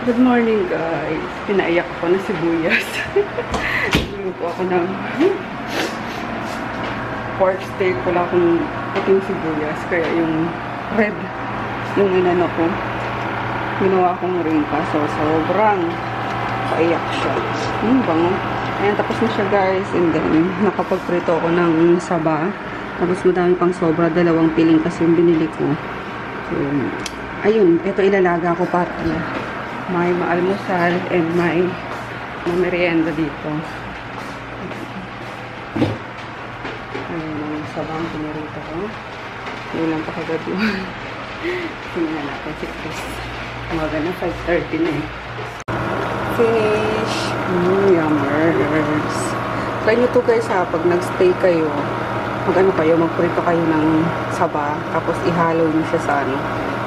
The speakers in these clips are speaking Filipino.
Good morning guys. Pinaiyak ako na sibuyas. Luto ako ng pork steak. Wala akong puting sibuyas. Kaya yung red, yung inano ko, ginawa kong ringka. So, sobrang paiyak siya. Bango. Ayan, tapos na siya guys. And then, nakapagprito ako ng saba. Tapos madami pang sobra. 2 piling kasi yung binili ko. So, ayun. Ito ilalaga ko para may maalmusal and may merienda dito. Ayun ang sabang pinarito ko. Ulang pa kagad yun. Tingnan natin si Chris. Umaga na 5:30 na eh. Finish! Yummers! Try nyo to guys ha, pag nag-stay kayo, mag-ano kayo, magprito kayo ng saba, tapos ihalo nyo siya sa ano,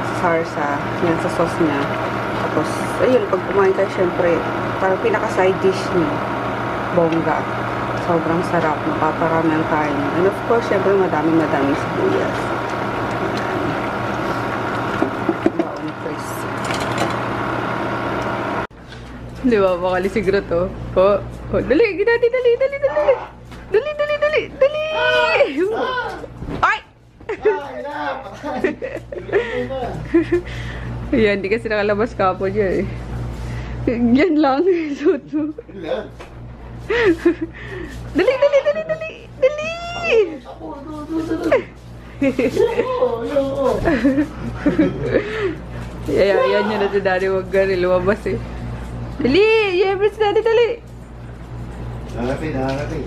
sa sarsa, yan sa sauce niya. Tapos, ayun, pag kumain kayo, syempre, parang pinaka-side dish niyo, bongga. Sobrang sarap, napaparami ang kain. And of course, syempre, madaming sibuyas. Wow, ni Chris. Di ba, makalisigro to. Oh, dali, dali. Dali! Ay! Ayan, di kasi nakalabas ka po dyan eh. Yan lang. Suot mo. Dali! Ayan yun na si Daddy. Huwag gani, lumabas eh. Dali! Siyempre si Daddy, dali! Nakakati.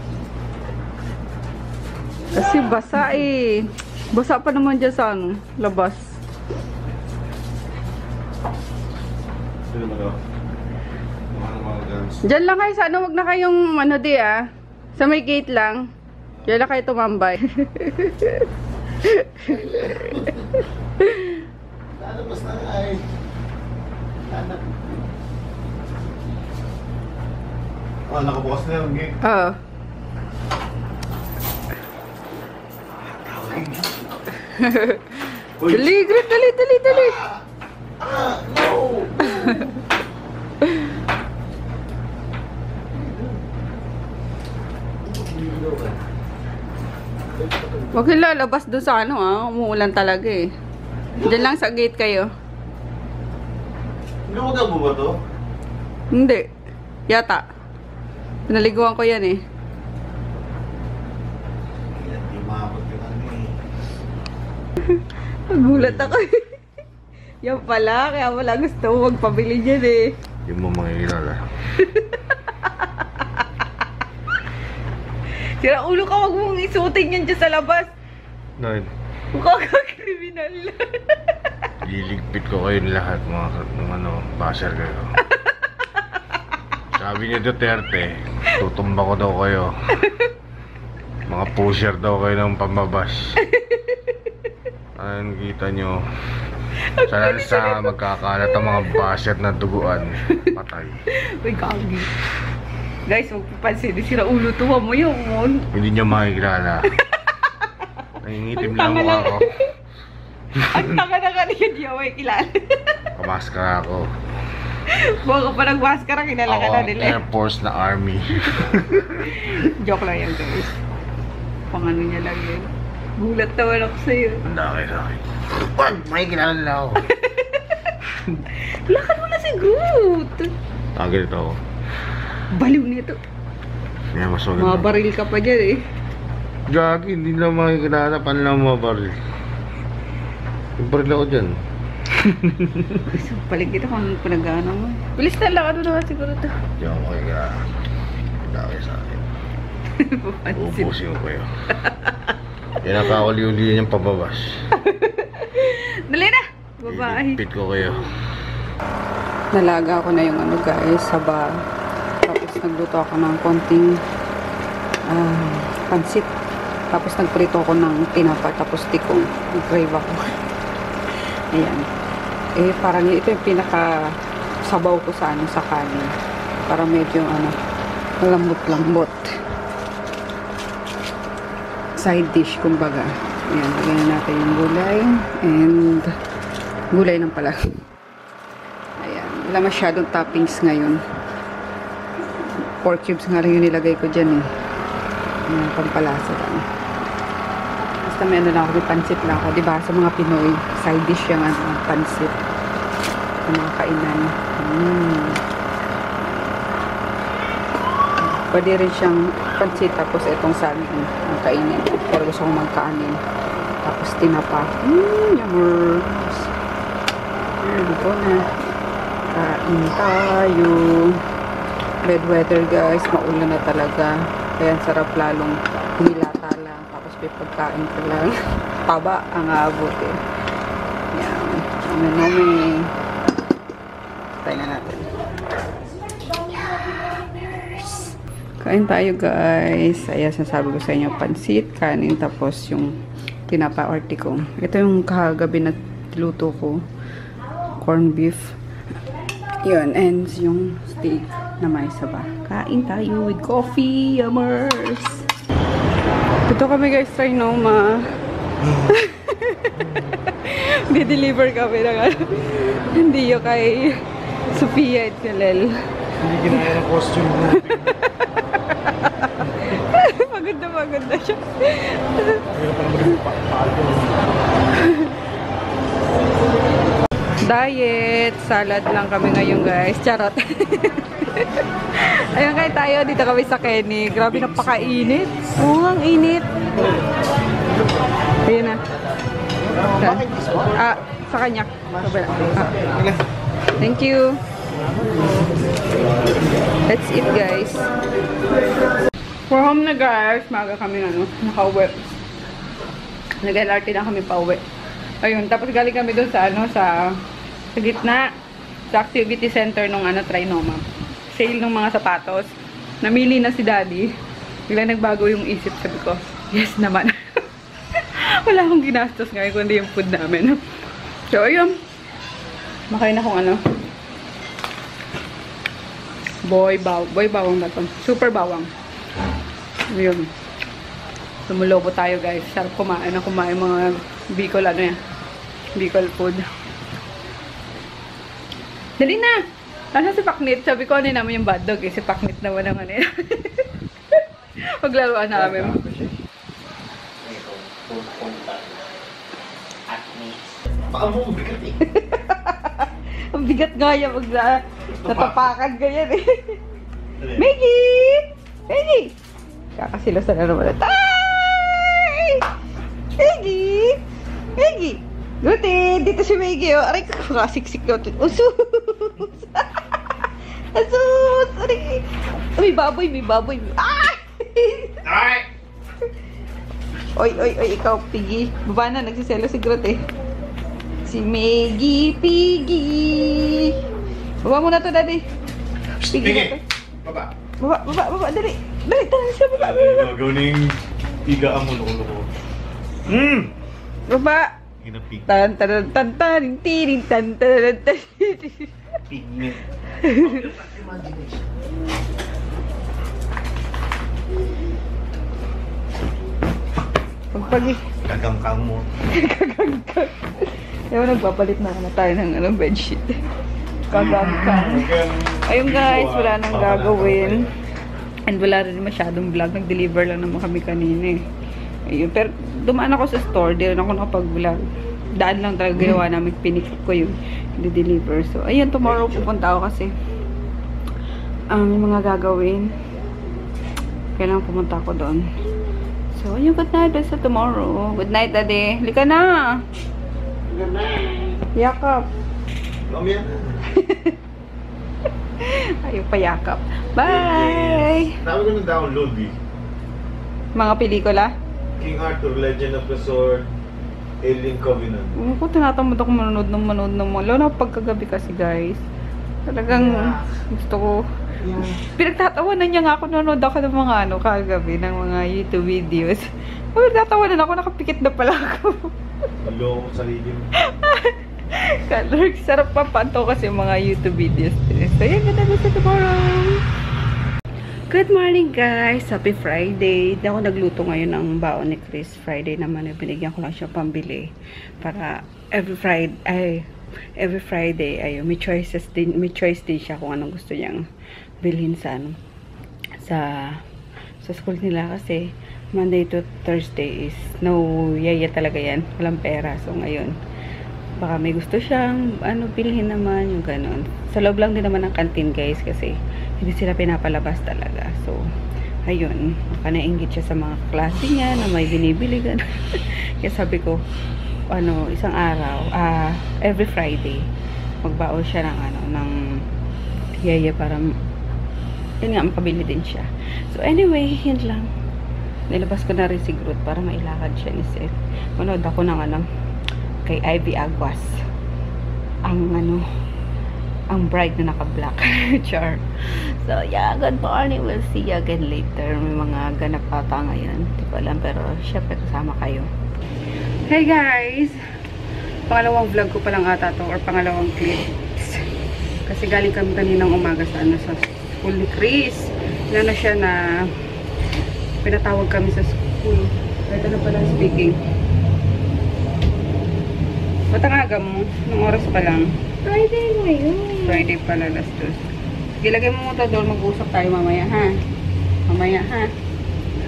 Kasi basa eh. Basa pa naman dyan sa ano, labas. Diyan lang kayo sa ano, wag na kayong ano di ah. Sa may gate lang. Diyan lang kayo tumambay. Lalabas na ay. Oh, nakabukas na yung gate. Oo. Dali, Gret, dali. No! Huwag yung lalabas doon sa ano ah. Umuulan talaga eh. Diyan lang sa gate kayo. Hindi mo mo ba to? Hindi. Yata. Pinaliguan ko yan eh. Hindi maabot yung ano eh. Nagulat ako eh. Yan pala. Kaya wala gusto mo magpabili dyan eh. Hindi mo makikilala. Sira ulo ka, wag mong isuotin yan dyan sa labas. Noy. Mukha ka kriminal. Liligpit ko kayong lahat mga ano, basher kayo. Sabi ni Duterte, tutumba ko daw kayo. Mga pusher daw kayo ng pambabas. Ayun, kita nyo. Sa lansa, magkakalat ang mga basher na duguan. Patay. Uy, kagi. Guys, huwag papansin. Sira ulo to mo yun. Hindi nyo makikilala. Nangingitim lang mukha ko. Ang tanga na kanina, di ako kilala. Kamaskara ako. Baka pa nag-maskara, kilala ka na nila. Air Force na Army. Joke lang yan, guys. Pangano niya lang yun. Gulat naman ako sa'yo. Handa kayo sa akin. Wag! Makikilala nila ako. Lakad mo na si Groot. Tagay ito ako. Baliw nito. Yan, mas maganda. Mga baril ka pa dyan eh. Gagi, hindi lang makikilala. Paano lang mga baril? Yung baril ako dyan. So, palig kita kung pinag-ano mo. Bilis na lang. Ano naman siguro ito? Hindi ako makikilala. Handa kayo sa akin. Uubusin ko kayo. Yan ang kauli-uli niyang pababas. Dali na! Babae. Iligpit ko kayo. Nalaga ko na yung ano guys, saba. Tapos nagluto ako ng konting pansit. Tapos nagprito ako ng tinapa. Tapos tikong. Nag-crave ako. Ayan. Eh parang ito yung pinaka sabaw ko sa ano, sa kanin. Para medyo ano, lambot-lambot. Side dish kumbaga. Ayan, lagyan natin yung gulay. And gulay ng pala. Ayan. Wala masyadong toppings ngayon. Pork cubes nga rin yung nilagay ko dyan eh. Pampalasa lang. Basta may ano lang ako, may pansit lang ako. Diba sa mga Pinoy, side dish yung pansit. Sa mga kainan. Pwede rin siyang pansit tapos itong saging ang kainin. Pero gusto kong magkaanin. Tapos tinapa. Yummers. Dito na. Kain tayo. Bad weather guys. Maulan na talaga. Kaya sarap lalong humilata lang. Tapos may pagkain ko lang. Taba ang abot eh. Yan. Nami. Tayo na natin. Kain tayo guys. Ayan, sasabi ko sa inyo, pansit, kanin, tapos yung tinapa or tikong. Ito yung kagabi na luto ko. Corn beef. Yun, and yung steak na may saba. Kain tayo with coffee, yummers. Ito kami guys, Trinoma. Di-deliver kami ng ano. Hindi yung kay Sophia at Kalel. Hindi ginaya ng costume mo. Maganda siya. Diet, salad lang kami ngayon guys. Charot. Ayun kayo tayo, dito kami sa Kenny. Grabe napakainit. Oo, ang init. Ayun na. Sa kanya. Thank you. That's it guys. We're home na guys. Maaga kami nakauwi. Nag-LRT na kami pauwi. Ayun, tapos galing kami doon sa sa gitna, sa activity center nung Trinoma. Sale ng mga sapatos. Namili na si Daddy. Bigla nagbago yung isip, sabi ko, yes naman. Wala akong ginastos ngayon kundi yung food namin. So ayun. Makain akong boy bawang ba ito? Super bawang. Ayun. Tumulobo tayo guys. Sarap kumain mga Bicol Bicol food. Dali na! Nasa si Paknit. Sabi ko namin yung bad dog eh. Si Paknit naman ang Paglaruan namin. Ang bigat nga yan. Natapakan ka yan eh. Maggie! Maggie! Kakasilosa na naman. Ay! Maggie! Maggie! Guti! Dito si Maggie, oh. Aray ko, kasiksik ko. Usus! Asus! Aray! May baboy. Ay! Ay! Oy, ikaw, Piggy. Baba na, nagsiselo si Groot eh. Si Maggie, Piggy! Baba muna to, Daddy. Piggy na to. Baba, dali. Dali, tara siya, baba. Gawin iga ang mulo ko. Baba. Tan. Pigment. Pagpagi. Gagangkang mo. Gagangkang. Ewan, nagpapalit na tayo ng bedsheet. Gagangkang. Ayun guys, wala nang gagawin. And wala rin masyadong vlog. Nag-deliver lang naman kami kanina eh. Ayun. Pero dumaan ako sa store. Di rin ako nakapag-vlog. Daan lang talaga ginawa namin. Pinikip ko yung deliver. So, ayun. Tomorrow pupunta ako kasi may mga gagawin. Kailangan pumunta ako doon. So, ayun. Good night. Basta tomorrow. Good night, Daddy. Lika na. Good night. Yakap. Mamaya. Ayaw pa yakap. Bye! Sabi ko na-download eh. Mga pelikula? King Arthur, Legend of the Sword, Alien Covenant. Ako, tinatamad ako manonood ng mga. Lalo na pagkagabi kasi guys. Talagang gusto ko. Pinagtatawanan niya nga ako. Nanonood ako ng mga kagabi ng mga YouTube videos. Pinagtatawanan ako. Nakapikit na pala ako. Hello, sarili mo. Kalork, sarap pa panto kasi mga YouTube videos. So, yun, ganda sa tomorrow. Good morning guys! Happy Friday! Hindi ako nagluto ngayon ng baon ni Chris. Friday naman, binigyan ko lang siya pambili. Para every Friday, every Friday, ayun, may choice din siya kung anong gusto niyang bilhin sa ano, sa school nila kasi Monday to Thursday is no yaya talaga yan, walang pera. So ngayon baka may gusto siyang ano bilhin naman, yung ganon. Sa loob lang din naman ng canteen guys kasi hindi sila pinapalabas talaga. So ayun, baka nainggit siya sa mga klase niya na may binibili ganon. Kaya sabi ko ano, isang araw every Friday magbaon siya ng ano, ng yaya para yun nga, makabili din siya. So anyway, yun lang. Nilabas ko na rin si Groot para mailakad siya ni Seth. Manood ako ng ano, kay Ivy Aguas. Ang ano, ang bride na naka-black. Char. So yeah, good morning. We'll see you again later. May mga ganap ata ngayon. Hindi ko alam, pero syempre kasama kayo. Hey guys! Pangalawang vlog ko pa lang ata to, or pangalawang clips. Kasi galing kami kaninang umaga sa ano, sa school ni Chris. Ano siya na pinatawag kami sa school. Kahit ano pala speaking. Ba't ang aga mo? Nung oras pa lang? Friday ngayon. Friday pala, last Tuesday. Sige, lagay mo muna doon. Mag-uusap tayo mamaya, ha? Mamaya, ha?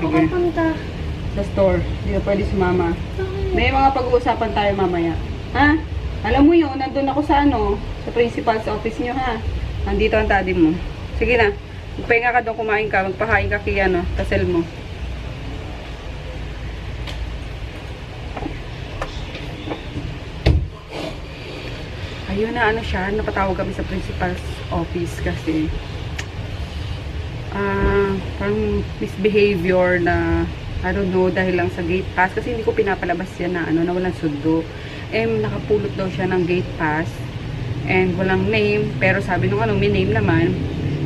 Sige. Punta. Sa store. Hindi na pwede sumama. May mga pag-uusapan tayo mamaya. Ha? Alam mo yun, nandun ako sa ano, sa principal's office nyo, ha? Nandito ang daddy mo. Sige na. Magpahinga ka doon, kumain ka. Magpahain ka kay ano, kasel mo. Ayun na, ano siya, napatawag kami sa principal's office kasi parang misbehavior na I don't know, dahil lang sa gate pass kasi hindi ko pinapalabas yan na ano, na walang sundo. Nakapulot daw siya ng gate pass and walang name, pero sabi nung ano, may name naman.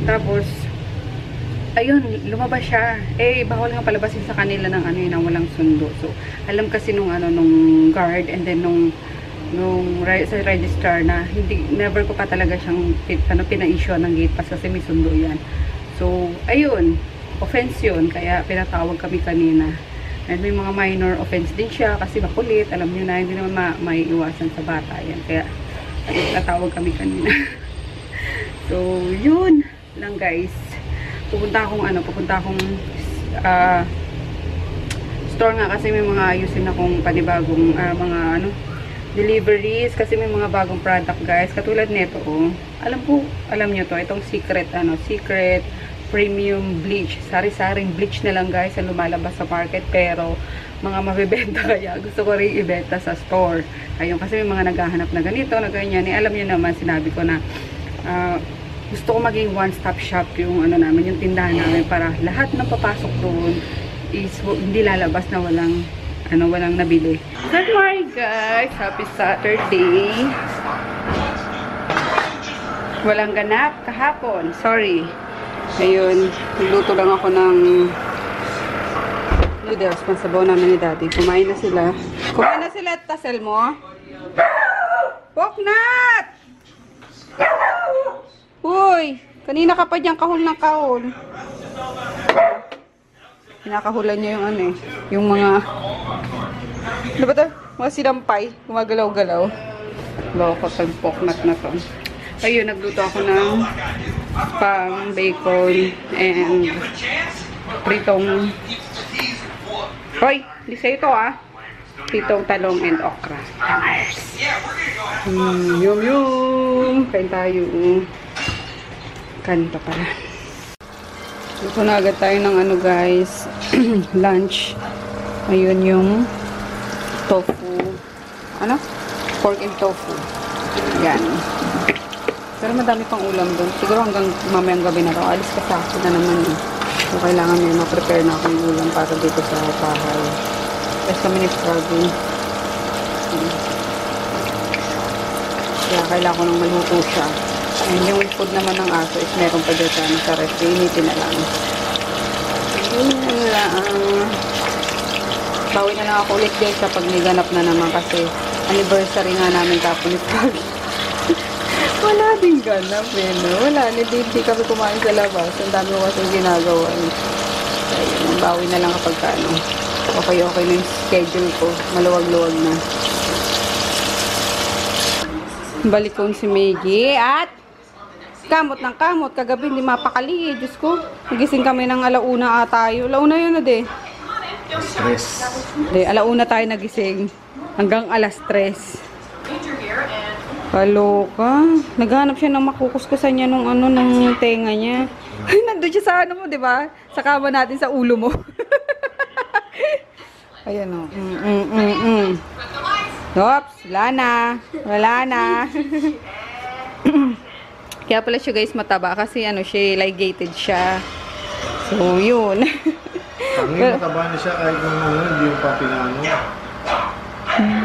Tapos ayun, lumabas siya. Bawal nga palabasin sa kanila ng ano, ng walang sundo. So alam kasi nung ano, nung guard and then nung sa registrar na never ko pa talaga siyang pina-issue ng gate pass kasi may sundo yan. So ayun, offense yun, kaya pinatawag kami kanina. And may mga minor offense din siya kasi makulit, alam nyo na, hindi naman may iwasan sa bata yan, kaya pinatawag kami kanina. So yun lang guys, pupunta akong store nga kasi may mga ayusin akong panibagong mga ano, deliveries kasi may mga bagong product guys, katulad nito alam nyo to, itong secret premium bleach, sari-saring bleach na lang guys ang lumalabas sa market, pero mga mabibenta kaya gusto ko rin ibenta sa store. Ayun, kasi may mga naghahanap na ganito, na ganyan. Alam nyo naman, sinabi ko na gusto ko maging one-stop shop yung ano namin, yung tindahan namin, para lahat ng papasok doon is hindi lalabas na walang nabili. Good morning guys! Happy Saturday! Walang ganap kahapon. Sorry. Ayun, nagluto lang ako ng noodles. Pansabaw namin ni daddy. Kumain na sila. Kumain na sila at tasel mo. Poknat! Uy! Kanina ka pa dyan kahul ng kahul. Kinakahulan niya yung ano eh. Yung mga... Ano ba ito? Mga sinampay. Gumagalaw-galaw. Loko sa poknat na to. Ayun, nagluto ako ng spam, bacon, and pritong... Hoy! Di sa ito pritong talong and okra. Yum yum! Kain tayo. Kain pa pala. Luto na agad tayo ng ano guys, lunch. Ayun yung tofu. Ano? Pork and tofu. Yan. Pero madami pang ulam doon. Siguro hanggang mamayang gabi na to. Alis ka sa akin na naman eh. So kailangan may ma-prepare na akong ulam para dito sa bahay. Tapos kami ni-struggle. Kaya kailangan ko nang maluto siya. And yung food naman ng aso is meron pa dito sa ref. Initin na lang. Bawi na lang ako ulit guys kapag may ganap na naman kasi anniversary nga namin kapon ni Frog. Wala din ganap eh, no? Wala, hindi kami kumain sa labas. Ang dami ko kasi ginagawa. So, ayun, bawi na lang kapag ano. Okay na yung schedule ko. Maluwag-luwag na. Balikon si Maggie at kamot ng kamot. Kagabi hindi mapakali eh. Diyos ko. Nagising kami ng alauna tayo. Alauna yun na de. Stress. De, alauna tayo nagising. Hanggang alas 3. Kaloka. Naghanap siya ng makukuskusan niya nung ano, ng tenga niya. Ay, nandun siya sa ano mo, di ba? Sa kama natin sa ulo mo. Ayan o. Oops, wala na. Wala na. Kaya pala siya guys mataba kasi ano siya, ligated siya. So, yun. Tangin, mataba na siya kahit nung ano, hindi yung papinano.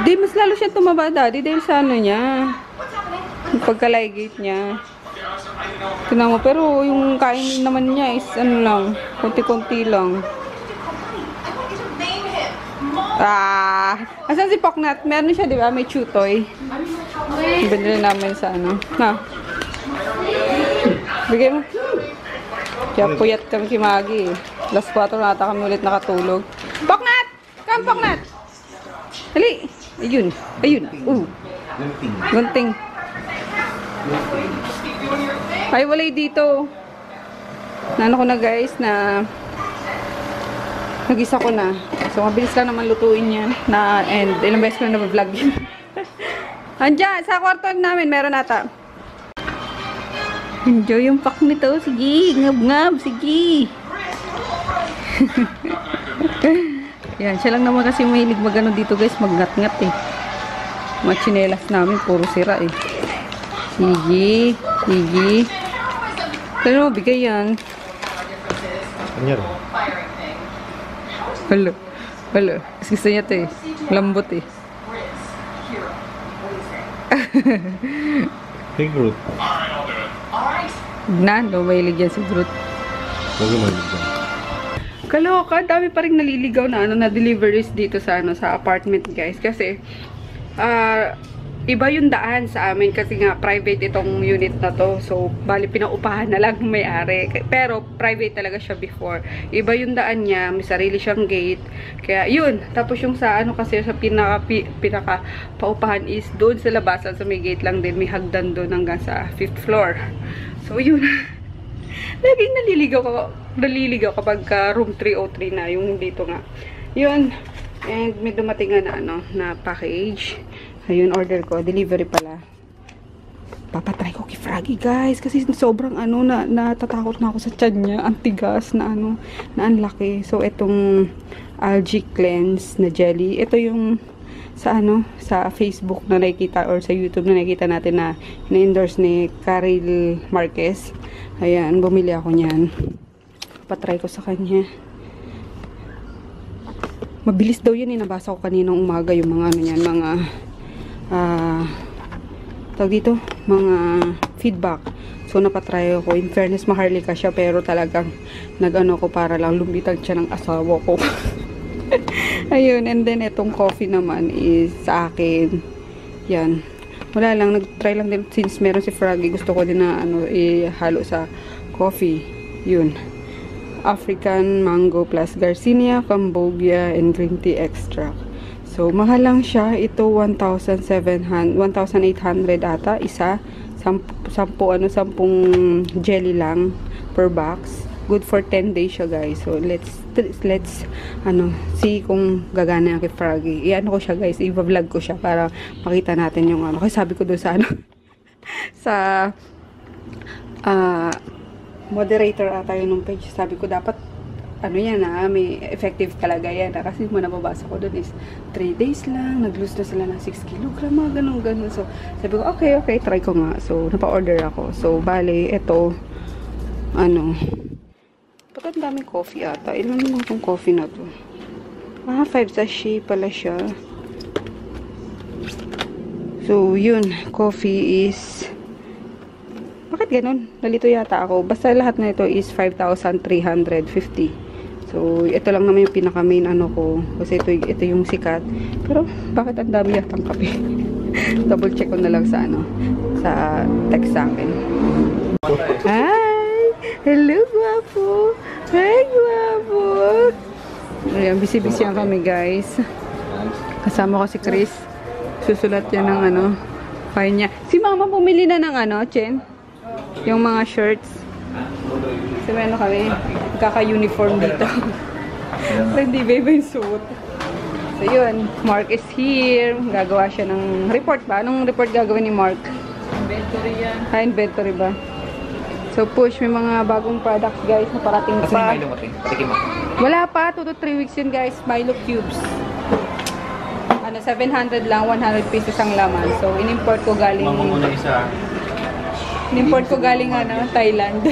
Di, mas lalo siya tumaba daddy dahil sa ano niya. Yung pagka-ligate niya. Tingnan mo, pero yung kain naman niya is ano lang, konti-konti lang. Asan si Poknat? Meron siya, di ba? May chutoy. Binili namin sa ano. Na. Bigay mo. Kaya puyat kami si Maggie. Alas 4 na ata kami ulit nakatulog. Poknat! Come, Poknat! Dali! Ayun. Ayun. Gunting. Ay, walay dito. Nano ko na guys na nag-isa ko na. So, mabilis lang naman lutuin yan. And ilang beses ko na vlog yun. Andiyan, sa kwarto namin, meron ata. Enjoy yung pack nito. Sige, ngab-ngab. Sige. Yan, siya lang naman kasi mahilig magano dito guys. Magngat-ngat eh. Mga tsinelas namin, puro sira eh. Sige. Sige. Pero bigay yan. Kanyar. Halo. Halo. Gusto niya ito eh. Lambot eh. Hey, Groot. Na, mahilig yan si Groot. Huwag yung mahilig dyan. Kaloka, dami pa rin naliligaw na ano na deliveries dito sa ano sa apartment guys kasi iba yung daan sa amin kasi nga private itong unit na to. So, bali pinaupahan na lang ng may-ari. Pero private talaga siya before. Iba yung daan niya, may sarili siyang gate. Kaya yun, tapos yung sa ano kasi sa pinaka paupahan is doon sa labasan sa may gate lang din, may hagdan doon hanggang sa 5th floor. So, yun. Laging naliligaw kapag room 303 na yung dito nga. Yun. And may dumating na ano, na package. Ayun, order ko. Delivery pala. Papatry ko kay Froggy, guys. Kasi sobrang ano, natatakot na ako sa tiyan niya. Ang tigas na ano, na ang laki. So, itong algae cleanse na jelly. Ito yung sa ano, sa Facebook na nakikita or sa YouTube na nakikita natin na na-endorse ni Karil Marquez. Ayan, bumili ako niyan. Papatry ko sa kanya. Mabilis daw yun eh. Nabasa ko kaninang umaga yung mga ano yan, mga tawag dito, mga feedback. So, napatry ako. In fairness, maharlika siya, pero talagang nag-ano ko para lang lumbitag siya ng asawa ko. Ayun, and then itong coffee naman is sa akin. Yan. Wala lang, nag-try lang din since meron si Froggy. Gusto ko din na ano, ihalo sa coffee. Yun. African mango plus Garcinia, Cambogia, and green tea extract. So, mahal lang siya. Ito, 1,800 ata. Isa. 10 jelly lang per box. Good for 10 days siya, guys. So, let's ano, see kung gagana yung kay Froggy. I-ano ko siya, guys. I-vlog ko siya para makita natin yung ano. Kasi sabi ko doon sa ano, sa moderator ata yun ng page. Sabi ko, dapat ano yan may effective talaga yan kasi nababasa ko doon is 3 days lang, nag-lose na sila ng 6 kilogram, mga ganun. So, sabi ko, okay, try ko nga. So, napa-order ako. So, bale, ito, ano, ba't ang daming coffee ata? Ilan naman itong coffee na to? 5 sachet pala siya. So, yun, coffee is, bakit ganun? Nalito yata ako. Basta lahat na ito is 5,350. So, ito lang naman yung pinaka main ano ko. Kasi ito yung sikat. Pero, bakit ang dami yatang kape? Double check ko na lang sa ano, sa text sa akin. Hi! Hello, guwapo! Hi, guwapo! Ayan, busy-busy ang kami, guys. Kasama ko si Chris. Susulat yan ng ano, Fine niya. Si mama bumili na ng ano, Chen? Yung mga shirts. So, may ano kami, kaka-uniform dito. So, hindi ba yung suot? So, yun. Mark is here. Gagawa siya ng report ba? Anong report gagawin ni Mark? Inventory yan. Inventory ba? So, push. May mga bagong products, guys, na parating pa. Kasi Milo mo, patikim mo. Wala pa. 2 to 3 weeks yun, guys. Milo cubes. 700 lang. 100 pesos ang laman. So, in-import ko galing... Mamumuna isa. In-import ko galing, Thailand.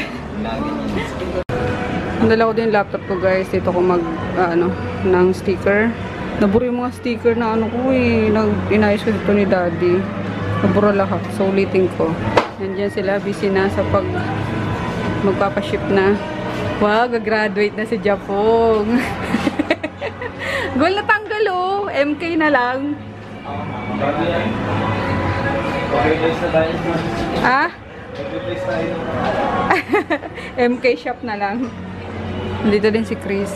Nandala ko din yung laptop ko, guys. Dito ko ng sticker. Naburo yung mga sticker na ko eh. Inayos ko dito ni Daddy. Naburo lahat. So, ulitin ko. Nandiyan sila. Busy na sa magpapaship na. Wow, gagraduate na si Japong. Goal na tanggal oh. MK na lang. Ah? MK shop na lang. Dito din si Chris.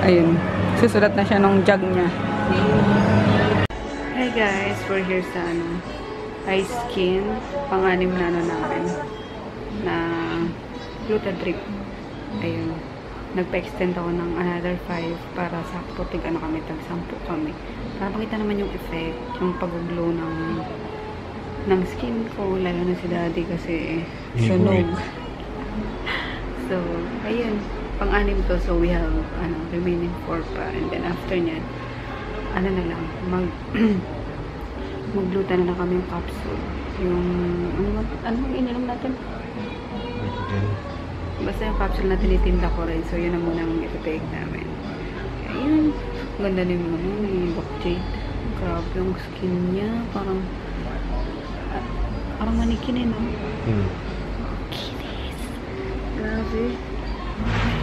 Ayun. Susulat na siya nung jug niya. Hi guys, we're here sa Ice Skin. Pang-anim na namin. Na gluten drip. Ayun. Nagpa-extend ako ng another 5 para sakto kami, tag-10 kami. Para makita naman yung effect, yung pag-glow ng skin ko, lalo na si Daddy kasi sunog. So, ayun. Pang-anim to, so we have remaining 4 pa. And then after nyan, na lang, maglutan na kami yung capsule. Yung, anong ininom natin? Basta yung capsule na tinitinda ko rin. So, yun na muna ang ito-take namin. Ayun. Ganda na yung Doc Jade. Grabe yung skin niya. Parang manikin eh, no? Kinis. Grabe.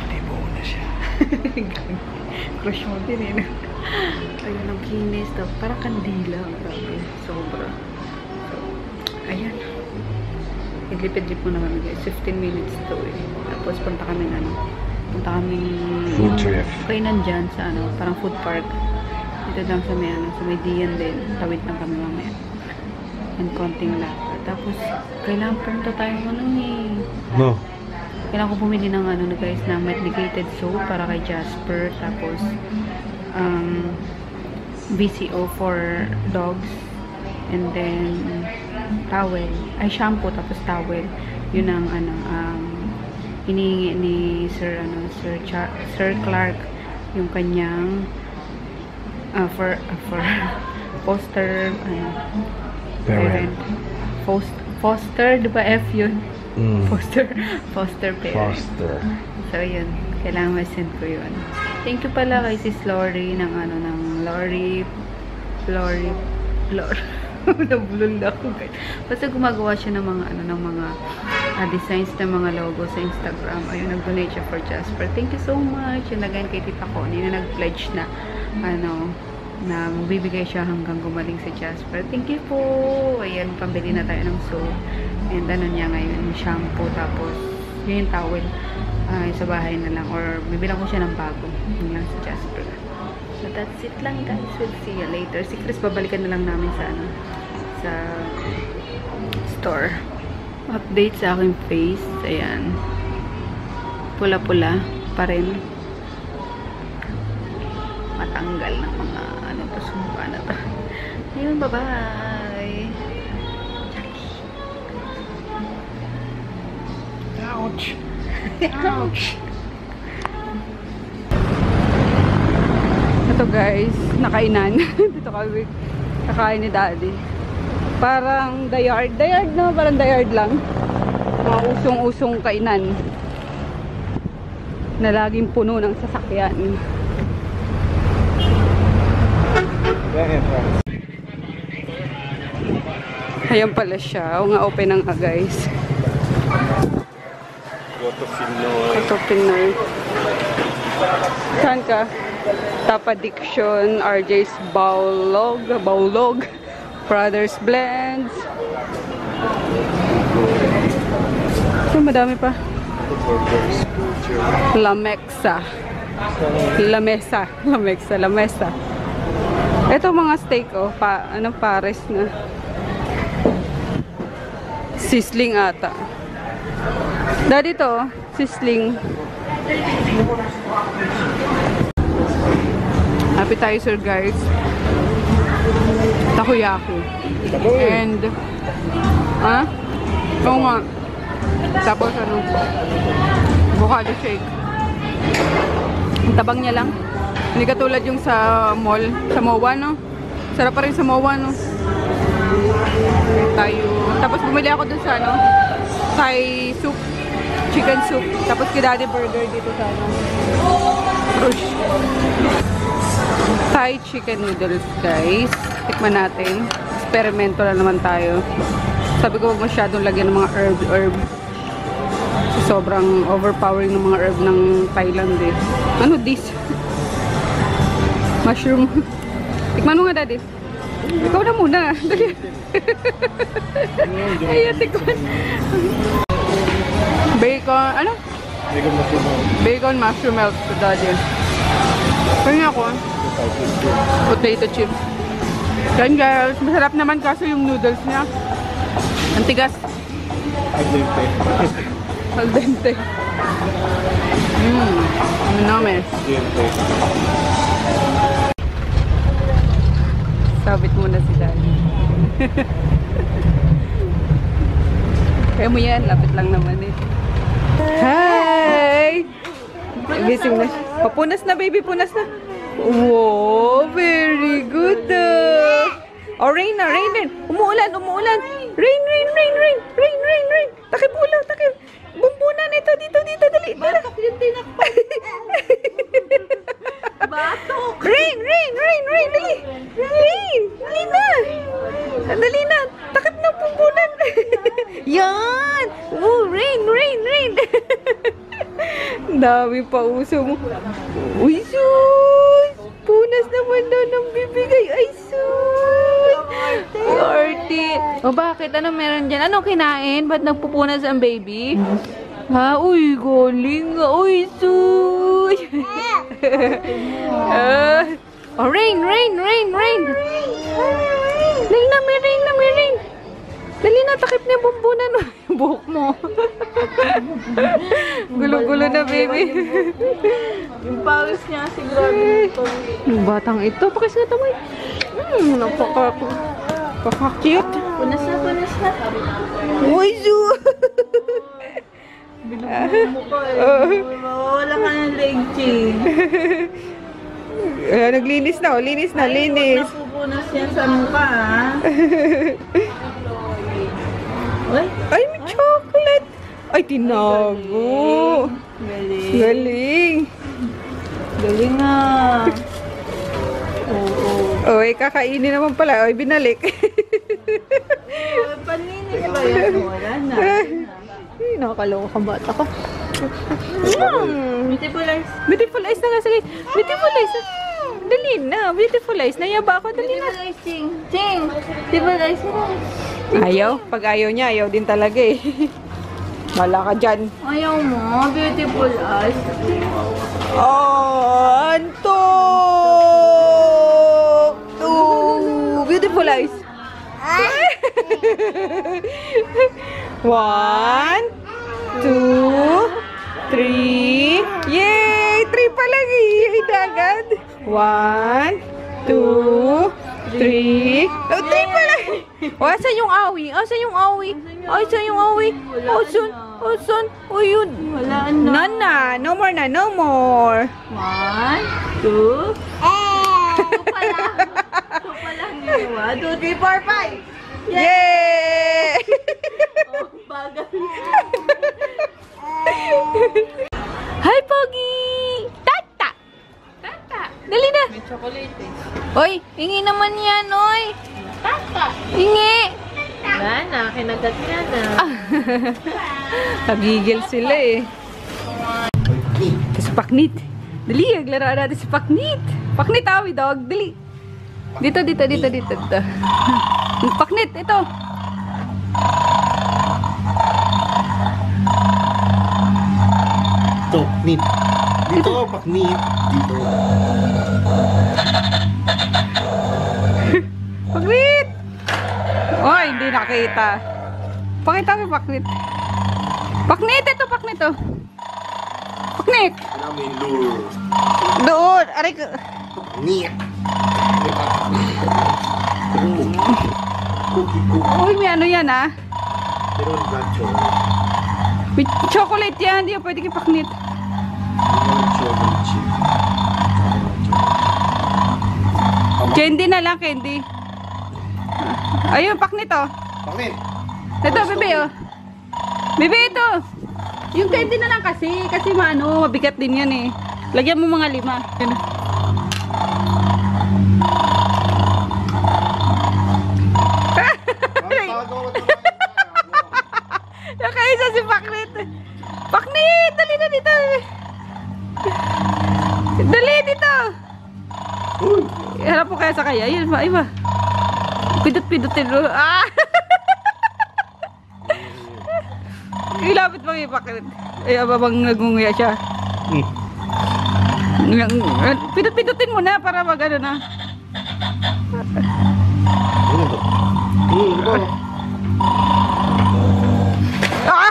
Tibo na siya. Crush mo din eh, no? Ayun, ang kinis. Parang kandila. Grabe. Sobra. So, ayan. Idlip-idlip mo na kami guys. 15 minutes to eh. Tapos punta kami food trip. Kainan dyan sa parang food park. Dito lang sa may Dian din. Tawid lang kami mamaya. And konting lakad. Tapos, kailangan punta tayo No. Kailangan ko bumili ng guys, na medicated soap para kay Jasper. Tapos, BCO for dogs. And then, towel. Ay, shampoo, tapos towel. Yun ang, hinihingi ni Sir Clark yung kanyang for foster parent. Foster, di ba F yun? Foster parent. Foster. So, yun. Kailangan ma-send ko yun. Thank you pala kay sis Lori ng Lori. Nabulol na ako guys. Basta gumagawa siya ng mga designs ng mga logo sa Instagram. Ayun, nag-donate siya for Jasper. Thank you so much. Yun again kay tita ko. Hindi na nag-pledge na na bibigay siya hanggang gumaling si Jasper. Thank you po. Ayan, pambili na tayo ng soap. And niya ngayon, shampoo. Tapos, yun yung towel. Sa bahay na lang. Or, bibilang ko siya ng bago. Yun lang si Jasper. So, that's it lang guys. We'll see you later. Si Chris, babalikan na lang namin sa store. Update sa aking face. Ayan. Pula-pula pa rin. Matanggal ng mga sumpa na to. Ayun, bye-bye. Ouch. Ouch. Ito guys, nakainan. Dito kami kakain ni Daddy. Parang the yard. The yard na, parang the yard lang. Mga usong-usong kainan. Na laging puno ng sasakyan. Ayan pala siya. O nga, open ang guys. Ito Pinoy. Saan ka? Top Addiction, RJ's Baulog, Brothers Blends. So, madami pa. Lamesa. Ito mga steak, pares na. Sisling ata. Daddy to, sisling. Appetizer guys. Takoyaki. And oo nga. Tapos ano, avocado shake. Ang tabang niya lang. Hindi katulad yung sa mall, sa MOA, no? Sarap pa rin sa MOA, no? Tayo. Tapos bumili ako dun sa ano, Thai soup, chicken soup. Tapos kidadi burger dito sa ano, Rush. Thai chicken noodles, guys. Tikman natin. Experimento na naman tayo. Sabi ko, huwag masyadong lagyan ng mga herb. Sobrang overpowering ng mga herb ng Thailand eh. Ano this? Mushroom. Tikman mo nga, Daddy. Ikaw na muna. Dali. Ayan, tikman. Bacon, ano? Bacon mushroom melt to Daddy. Kaya ako, potato chips. Yan guys, masarap naman kaso yung noodles niya. Ang tigas. Al dente. Enorme. Sabit muna si Daddy. Kaya mo yan, lapit lang naman eh. Hi! Gising na siya. Papunas na baby, punas na. Wow, very good. Oh, rain na, rain din. Umuulan, umuulan. Rain, rain, rain, rain. Rain, rain, rain. Takip ulan, takip. Bumbunan ito, dito, dito, dali. Batok yung tinakpan. Batok. Rain, rain, rain, rain, dali. Rain, dali na. Dali na. Takip na bumbunan. Yan. Oh, rain, rain, rain. Dami pa uso mo. Uy, sus. Punas naman daw ng bibigay. Ay, sus. Arty. O bakit? Ano meron dyan? Ano kinain? Ba't nagpupunas ang baby? Ha? Uy, galing nga. Uy, sus. Oh, rain, rain, rain, rain. Dali na, may rain na, may rain. Dali na, takip na yung bumbunan. Buhok mo. Gulo-gulo na, baby. Yung pawis niya, sigurado. Yung batang ito, pakis nga tamay. Napaka-cute. Punas na, punas na. Uy, Zu! Binubumo ko eh. Wala ka ng leg chain. Naglinis na, oh. Linis na, linis. Napupunas yan sa mukha, ah. Uy, Ay, may chocolate. Ay, tinago. galing. Galing. Galing nga. Oo. Oy, kakainin naman pala. Oy, binalik. Paninis ba yan? Wala na. Ay, nakakaloka kang bata ko. Beautiful eyes. Beautiful eyes na nga. Sige. Beautiful eyes. Dali na. Beautiful eyes. Nayaba ako. Dali na. Beautiful eyes, Ching. Ching. Beautiful eyes. Ayaw. Pag ayaw niya, ayaw din talaga eh. Wala ka dyan. Ayaw mo. Beautiful eyes. Oh, Anto! Oh, beautiful eyes. 1, 2, 3. Yay! 3 pa lang eh. Agad. 1, 2, 3. Oh, 3 pa lang. Oh, asan yung awi? Asan yung awi? Asan yung awi? Asan? Asan? Oh, yun. Wala na. None na. No more na. No more. 1, 2. Two pa lang. Two pa lang yun. 1, 2, 3, 4, 5. Yay! Oh, bagal. Hi, Pogi! Tata! Tata. Dali na! May chocolate eh. Oy, hingi naman yan, oy! Tata. Hingi! Wala na. Kinagat ka na. Kagigil sila eh. Tapos paknit. Dali, aglaraan natin si paknit. Paknit, awi, dog. Dali. Dito, dito, dito, dito. Dito. Paknit, ito. Ito, nip. Dito, paknip. Dito. Paknit! Oy, hindi nakita. Pakita mo yung paknit. Paknit! Ito, paknit oh. Paknit! Namin lure. Doon! Aray ko. Niyak. Uy, may ano yan ah. Pero black chocolate. May chocolate yan. Hindi yan pwede kipaknit. Chocolate chip. Candy na lang, candy. Ayun, paknit oh. Bakit? Ito, bebe oh. Bebe, ito. Yung candy na lang kasi. Kasi mabigat din yan eh. Lagyan mo mga 5. Yun. Nakaisa si Paknit. Paknit! Dali na dito. Dali dito. Harap po kaya sa kaya. Yun ba? Iba. Pidot-pidotin mo. Ah! Ilapit mo yung Paknit. Ay, abang nagunguya siya. Pidot-pidotin mo na para mag-ano na. Ah!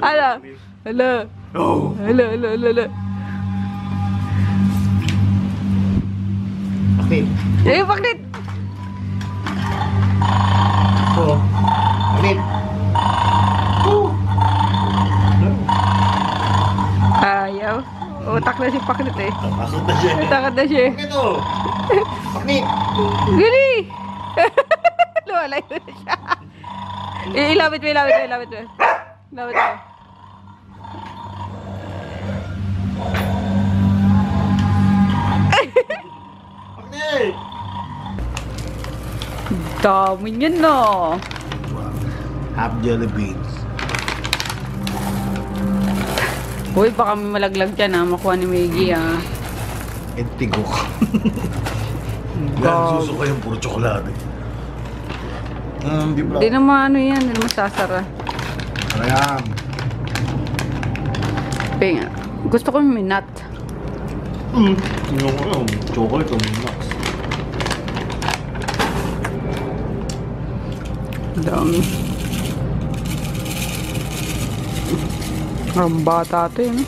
Hala. Hala. Hala, hala, hala. Bakit? Eh, Paknit. Oo. Bakit? Ayaw. Utak na si Paknit eh. Pasok na siya. Utak na siya. Bakit o? Bakit? Gini! Luwalayo na siya. Ilapit mo, ilapit mo, ilapit mo. Ilapit mo. Bakit? Dami niyan no. Half jelly beans. Uy, baka may malaglag dyan makuha ni Miggy And tigok. Yan, suso ko yung puro tsokolate. Di ba? Hindi naman yan, hindi naman sasara. Ano yan? Pinga. Gusto ko may nut. Yung chocolate o nuts. Dami. Ang bata ito yun.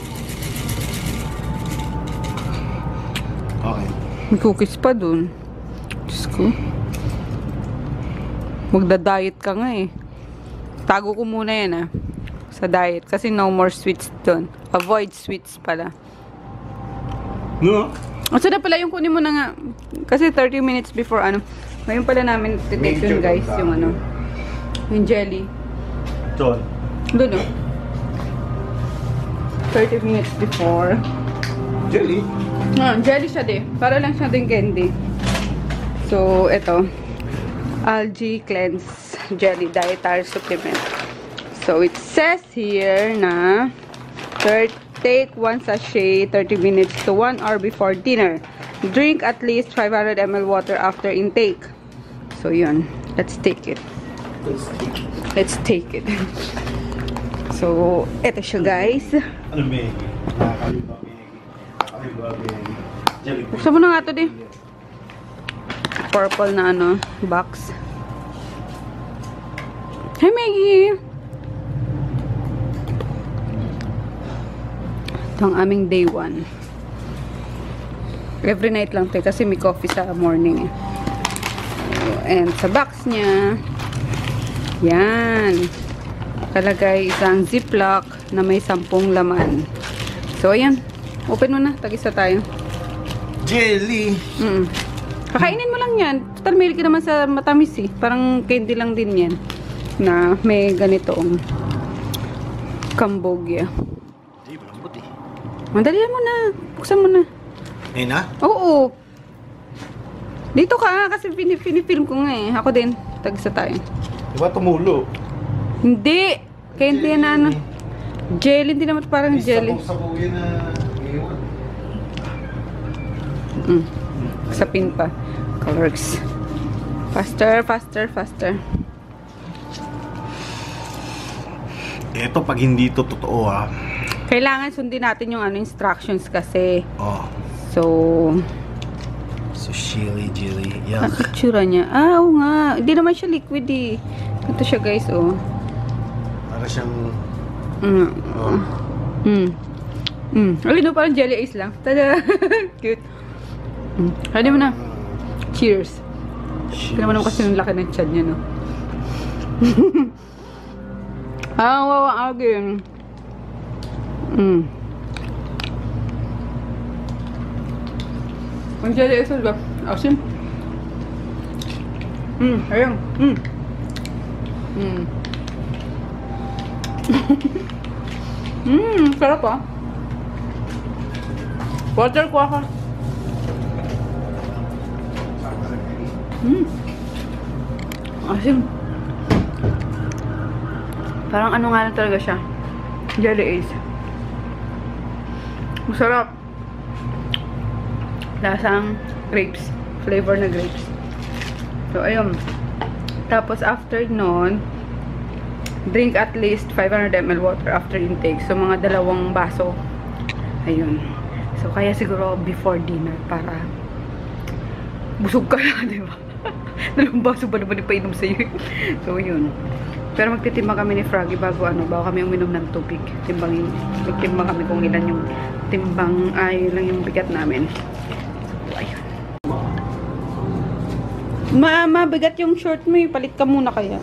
Okay. May cookies pa dun. Diyos ko. Magda-diet ka nga eh. Tago ko muna yan sa diet. Kasi no more sweets dun. Avoid sweets pala. No? So na pala yung kunin mo na nga. Kasi 30 minutes before ngayon pala namin titake yun guys. Yung yung jelly. John. Doon 30 minutes before. Jelly? Jelly siya din. Para lang siya din candy. So, ito. Algae Cleanse Jelly Dietary Supplement. So, it says here na take 1 sachet 30 minutes to 1 hour before dinner. Drink at least 500 ml water after intake. So, yun. Let's take it. Let's take it. So, ito siya guys. Ano Maggie? Nakakaliba Maggie. Nakakaliba Maggie. Jelly beans. Buksan mo na nga ito di. Purple na box. Hey Maggie! Ito ang aming day 1. Every night lang ito kasi may coffee sa morning. And sa box niya, yan. Kalagay isang ziplock na may 10 laman. So, ayan. Open mo na. Tagisa tayo. Jelly! Kakainin mo lang yan. Total, mail ka naman sa matamis eh. Parang candy lang din yan. Na may ganitong Cambogia. Hindi, malambot eh. Mandalihan mo na. Buksan mo na. Ngayon na? Oo. Dito ka kasi pinifilm ko nga eh. Ako din. Tagisa tayo. Diba tumulo? Hindi. Candy yan na jelly. Hindi naman parang jelly. Sabaw yan na iwan. Sa pin pa. Colors. Faster, faster, faster. Ito pag hindi to totoo Kailangan sundin natin yung instructions kasi. Oh. So, So, chili, jelly. Ang Yuck. itsura niya. Ah, oo nga. Hindi naman siya liquid eh. Ito siya guys, oh. Para siyang... Mm. Oh. Alin no, parang jelly ice lang. Tada! Cute. Ano mo na? Cheers. Tignan mo naman kasi yung laki ng tiyan niya, no? Ah, wawa agin. Ang jelly ice ba? Asim? Ayun. Sarap ah. Water ko ako. Asim. Parang ano nga lang talaga siya. Jelly Ace. Masarap. Lasang grapes. Flavor na grapes. So, ayun. Tapos, after nun, drink at least 500 ml water after intake. So, mga 2 baso. Ayun. So, kaya siguro before dinner para busog ka na, di ba? 2 baso ba naman ipainom sa'yo? So, yun. Pero magtitimbang kami ni Froggy bago kami uminom ng tubig. Magtimbang kami kung ilan yung timbang, lang yung bigat namin. So, ayun. Mabigat yung short mo, palit ka muna kaya.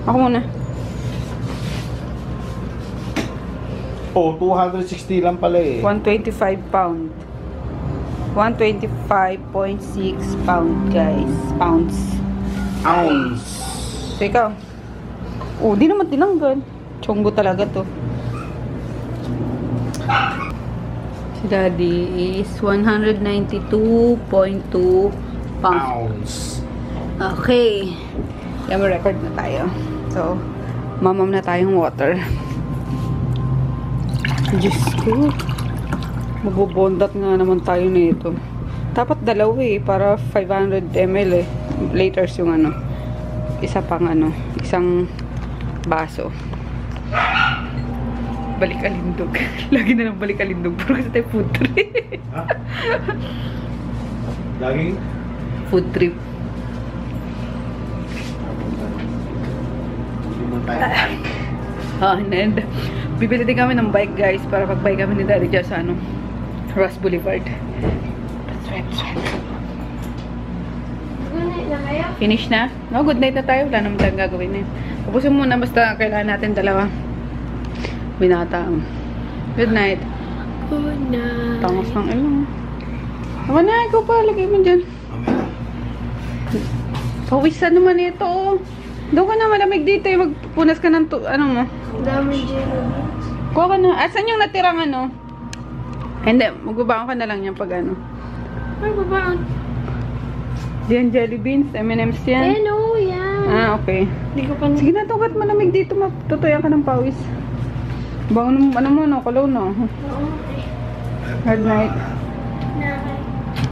Ako muna. Oh, 260 lang pala eh. 125 pound. 125.6 pound, guys. Pounds. Ounce. So, ikaw. Oh, di naman tinanggal. Chonggo talaga to. Si Daddy is 192.2 pounds. Ounce. Okay. Yan, may record na tayo. So, mamam na tayong water. Diyos ko. Magbobondat nga naman tayo na ito. Dapat 2 para 500 ml eh. Laters yung isa pang isang baso. Balik alindog. Lagi na lang balik alindog. Pero kasi tayo food trip. Laging? Food trip. And bibili din kami ng bike, guys, para pag-bike kami ni Daddy dyan sa Ross Boulevard. Finish na? No, good night na tayo. Wala naman tayong gagawin eh. Tapusin muna, basta kailangan natin 2 binatang. Good night. Good night. Tangos ng ilong. Tama na, ikaw pa. Lagay mo dyan. Pawisan naman ito, oh. Doon ka na, malamig dito eh. Magpunas ka ng mo? Dami jelly. Kuha ka na. Asan yung natirang Hindi, magbabaon ka na lang yan pag Ay, babaan. Diyan jelly beans, M&M's yan. Hello, yan. Ah, okay. Hindi ko pa Sige na, tugat malamig dito. Matutuyan ka ng pawis. Bangon mo, kalaw na. Oo, okay. Good night. Na